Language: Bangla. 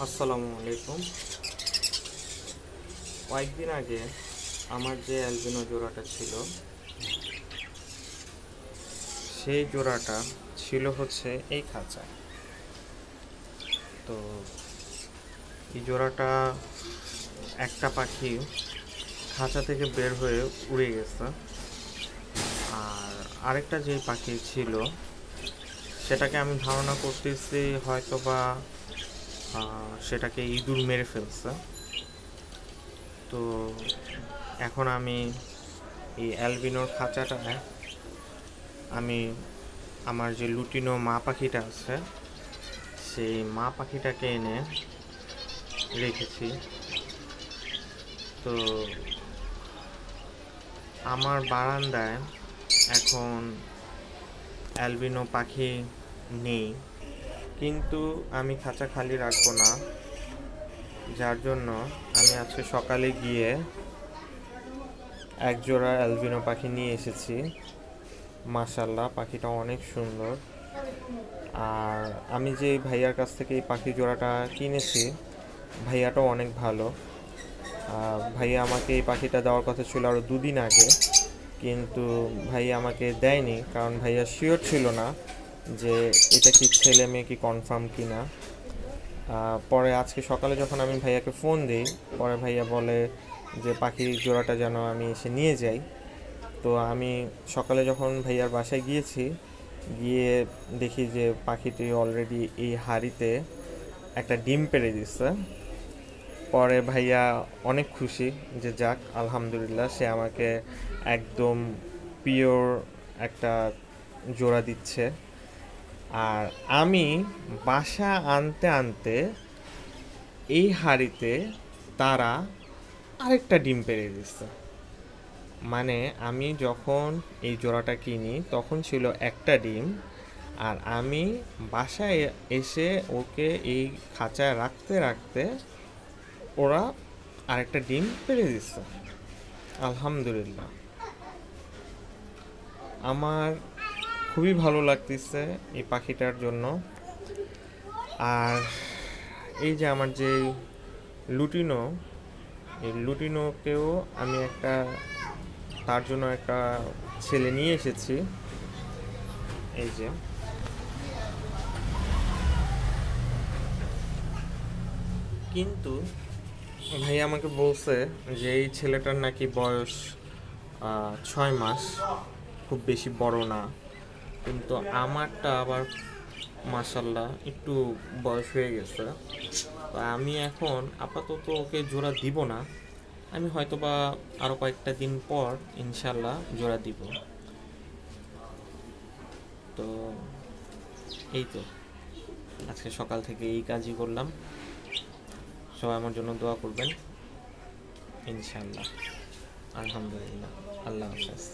আসসালামু আলাইকুম। কয়েকদিন আগে আমার যে অ্যালবিনো জোড়াটা ছিল, সেই জোড়াটা ছিল হচ্ছে এই খাঁচায়। তো এই জোড়াটা একটা পাখি খাঁচা থেকে বের হয়ে উড়ে গেছে, আর আরেকটা যে পাখি ছিল সেটাকে আমি ধারণা করতেছি হয়তোবা সেটাকে ইঁদুর মেরে ফেলছে। তো এখন আমি এই অ্যালবিনোর খাঁচাটায় আমি আমার যে লুটিনো মা পাখিটা আছে সেই মা পাখিটাকে এনে রেখেছি। তো আমার বারান্দায় এখন অ্যালবিনো পাখি নেই, কিন্তু আমি খাঁচা খালি রাখবো না, যার জন্য আমি আজকে সকালে গিয়ে এক জোড়া অ্যালবিনো পাখি নিয়ে এসেছি। মাশাআল্লাহ, পাখিটা অনেক সুন্দর। আর আমি যে ভাইয়ার কাছ থেকে এই পাখি জোড়াটা কিনেছি, ভাইয়াটাও অনেক ভালো। ভাইয়া আমাকে এই পাখিটা দেওয়ার কথা ছিল আরও দুদিন আগে, কিন্তু ভাইয়া আমাকে দেয়নি, কারণ ভাইয়া শিওর ছিল না যে এটা কি ছেলে মেয়ে কি কনফার্ম কি না। পরে আজকে সকালে যখন আমি ভাইয়াকে ফোন দিই, পরে ভাইয়া বলে যে পাখির জোড়াটা যেন আমি এসে নিয়ে যাই। তো আমি সকালে যখন ভাইয়ার বাসায় গিয়েছি, গিয়ে দেখি যে পাখিটি অলরেডি এই হাঁড়িতে একটা ডিম পেড়ে দিচ্ছে। পরে ভাইয়া অনেক খুশি যে যাক আলহামদুলিল্লাহ, সে আমাকে একদম পিওর একটা জোড়া দিচ্ছে। আর আমি বাসা আনতে আনতে এই হাঁড়িতে তারা আরেকটা ডিম পেড়ে দিচ্ছে। মানে আমি যখন এই জোড়াটা কিনি তখন ছিল একটা ডিম, আর আমি বাসায় এসে ওকে এই খাঁচায় রাখতে রাখতে ওরা আরেকটা ডিম পেড়ে দিচ্ছে। আলহামদুলিল্লাহ, আমার খুবই ভালো লাগতেছে এই পাখিটার জন্য। আর এই যে আমার যে লুটিনো, এই লুটিনোকেও আমি তার জন্য একটা ছেলে নিয়ে এসেছি। এই যে কিন্তু ভাই আমাকে বলছে যে এই ছেলেটার নাকি বয়স 6 মাস, খুব বেশি বড় না। কিন্তু আমারটা আবার মাশাল্লাহ একটু বয়স হয়ে গেছে। তো আমি এখন আপাতত ওকে জোড়া দিব না, আমি হয়তোবা আরও কয়েকটা দিন পর ইনশাল্লাহ জোড়া দিব। তো এই তো আজকে সকাল থেকে এই কাজই করলাম। সবাই আমার জন্য দোয়া করবেন ইনশাল্লাহ। আলহামদুলিল্লাহ, আল্লাহ হাফেজ।